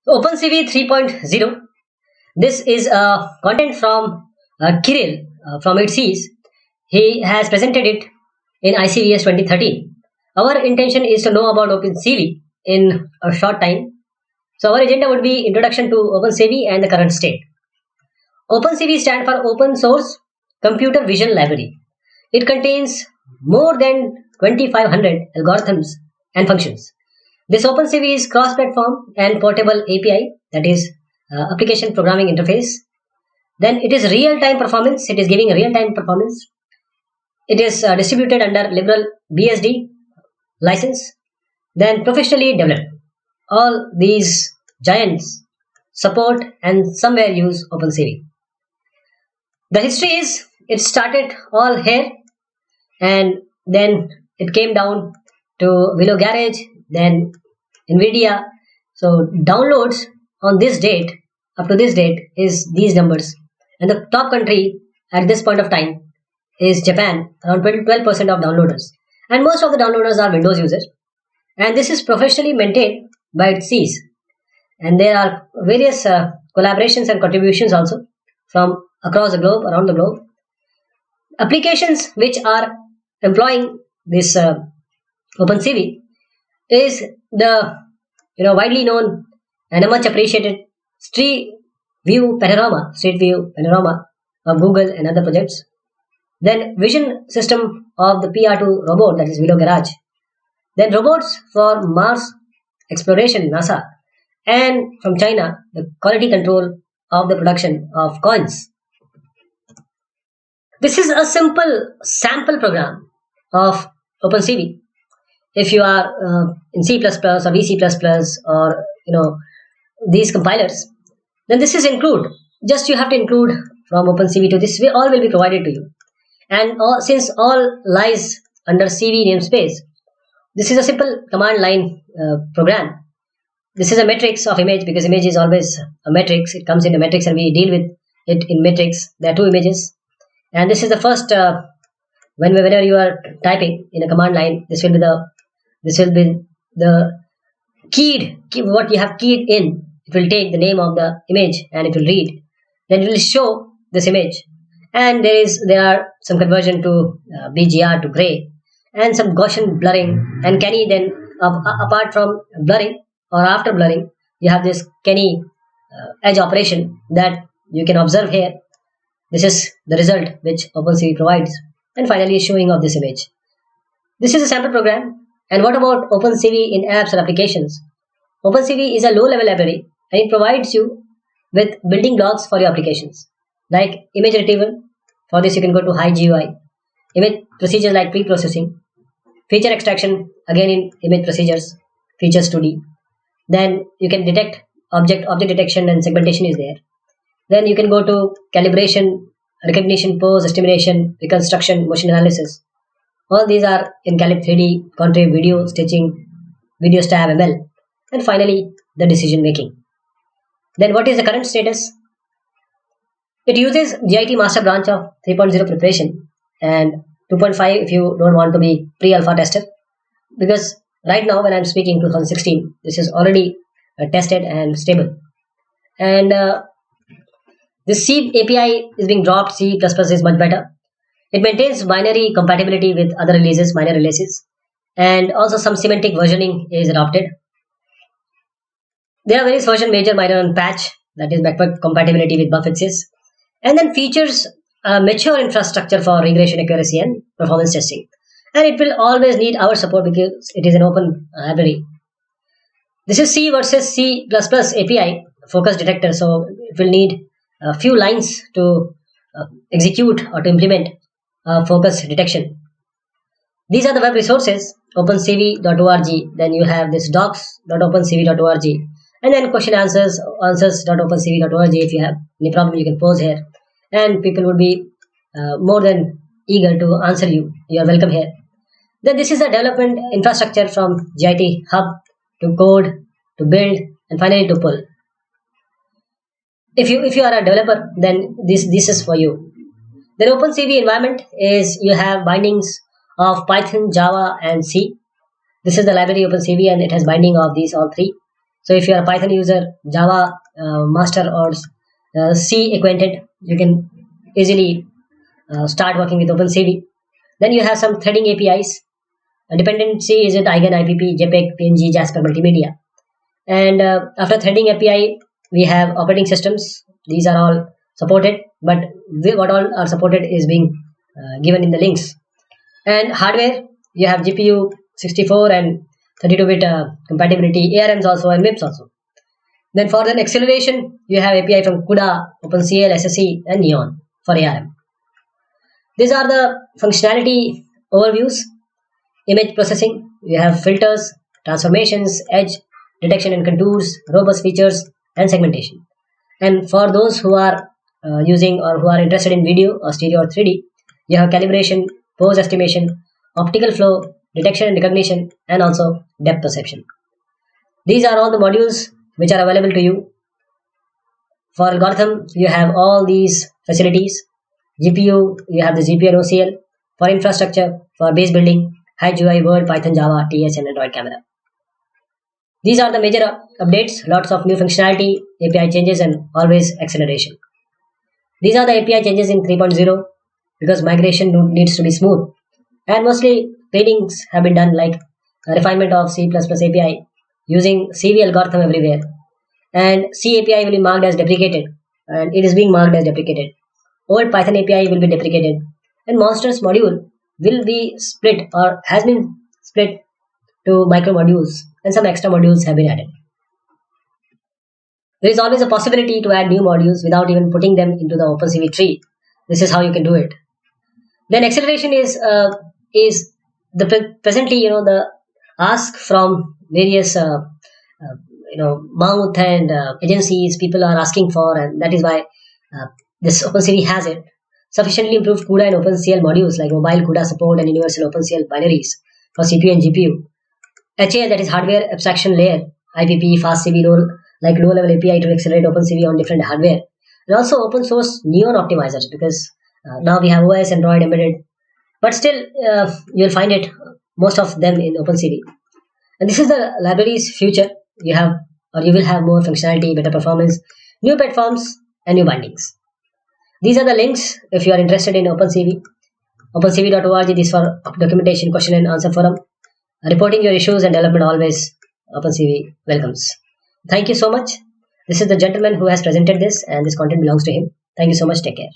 OpenCV 3.0. This is content from Kirill from ITSES. He has presented it in ICVS 2013. Our intention is to know about OpenCV in a short time. So our agenda would be introduction to OpenCV and the current state. OpenCV stands for Open Source Computer Vision Library. It contains more than 2500 algorithms and functions. This OpenCV is cross-platform and portable API, that is application programming interface. Then it is real-time performance. It is giving real-time performance. It is distributed under liberal BSD license. Then professionally developed. All these giants support and somewhere use OpenCV. The history is it started all here and then it came down to Willow Garage, then NVIDIA. So downloads on this date, up to this date, is these numbers. And the top country at this point of time is Japan, around 12% of downloaders. And most of the downloaders are Windows users. And this is professionally maintained by ITSES. And there are various collaborations and contributions also from across the globe, around the globe. Applications which are employing this OpenCV is the widely known and much appreciated Street View Panorama of Google and other projects. Then vision system of the PR2 robot, that is Willow Garage. Then robots for Mars exploration, NASA. And from China, the quality control of the production of coins. This is a simple sample program of OpenCV. If you are in C++ or VC++ or these compilers, then this is include. Just you have to include from OpenCV to this. All will be provided to you. And since all lies under CV namespace, this is a simple command line program. This is a matrix of image because image is always a matrix. It comes in a matrix and we deal with it in matrix. There are two images. And this is the first, whenever you are typing in a command line, this will be the what you have keyed in. It will take the name of the image and it will read. Then it will show this image. And there are some conversion to BGR to gray and some Gaussian blurring. And Kenny then, apart from blurring or after blurring, you have this Kenny edge operation that you can observe here. This is the result which OpenCV provides. And finally, showing of this image. This is a sample program. And what about OpenCV in apps or applications? OpenCV is a low-level library and it provides you with building blocks for your applications. Like image retrieval. For this, you can go to HiGUI. Image procedures like pre-processing. Feature extraction, again in image procedures. Features 2D. Then you can detect object detection and segmentation is there. Then you can go to calibration, recognition, pose, estimation, reconstruction, motion analysis. All these are in Calib 3D, Contrib, video, stitching, video stab, ML. And finally, the decision making. Then what is the current status? It uses GIT master branch of 3.0 preparation and 2.5 if you don't want to be pre-alpha tester. Because right now when I'm speaking 2016, this is already tested and stable. And this C API is being dropped. C++ is much better. It maintains binary compatibility with other releases, minor releases. And also some semantic versioning is adopted. There are various version major, minor and patch, that is backward compatibility with bug fixes. And then features mature infrastructure for regression accuracy and performance testing. And it will always need our support because it is an open library. This is C versus C++ API focus detector. So it will need a few lines to execute or to implement focus detection. These are the web resources, opencv.org. Then you have this docs.opencv.org. And then question answers.opencv.org. If you have any problem, you can pose here. And people would be more than eager to answer you. You are welcome here. Then this is the development infrastructure from GIT Hub to code, to build, and finally to pull. If you are a developer, then this is for you. Then OpenCV environment is you have bindings of Python, Java, and C. This is the library OpenCV, and it has binding of these all three. So if you are a Python user, Java master, or C acquainted, you can easily start working with OpenCV. Then you have some threading APIs. A dependency is with Eigen, IPP, JPEG, PNG, Jasper, Multimedia. And after threading API, we have operating systems. These are all supported, but what all are supported is being given in the links. And hardware, you have GPU 64 and 32-bit compatibility, ARMs also, and MIPS also. Then for the acceleration, you have API from CUDA, OpenCL, SSE, and Neon for ARM. These are the functionality overviews. Image processing, you have filters, transformations, edge detection and contours, robust features, and segmentation. And for those who are using or who are interested in video or stereo or 3D, you have calibration, pose estimation, optical flow, detection and recognition, and also depth perception. These are all the modules which are available to you. For algorithm, you have all these facilities. GPU, you have the GPU and OCL. For infrastructure, for base building, Hedge UI, Word, Python, Java, TS, and Android camera. These are the major updates, lots of new functionality, API changes, and always acceleration. These are the API changes in 3.0 because migration needs to be smooth. And mostly trainings have been done like refinement of C++ API using CV algorithm everywhere. And C API will be marked as deprecated, and it is being marked as deprecated. Old Python API will be deprecated, and monsters module will be split or has been split to micro modules, and some extra modules have been added. There is always a possibility to add new modules without even putting them into the OpenCV tree. This is how you can do it. Then acceleration is the presently the ask from various mouth and agencies people are asking for, and that is why this OpenCV has it. Sufficiently improved CUDA and OpenCL modules like mobile CUDA support and universal OpenCL binaries for CPU and GPU. HA, that is hardware abstraction layer, IPP, FastCV, like low-level API to accelerate OpenCV on different hardware. And also open source Neon optimizers because now we have OS, Android, embedded. But still, you will find it, most of them in OpenCV. And this is the library's future. You will have more functionality, better performance, new platforms, and new bindings. These are the links if you are interested in OpenCV. OpenCV.org, this is for documentation, question and answer forum. Reporting your issues and development always, OpenCV welcomes. Thank you so much. This is the gentleman who has presented this, and this content belongs to him. Thank you so much. Take care.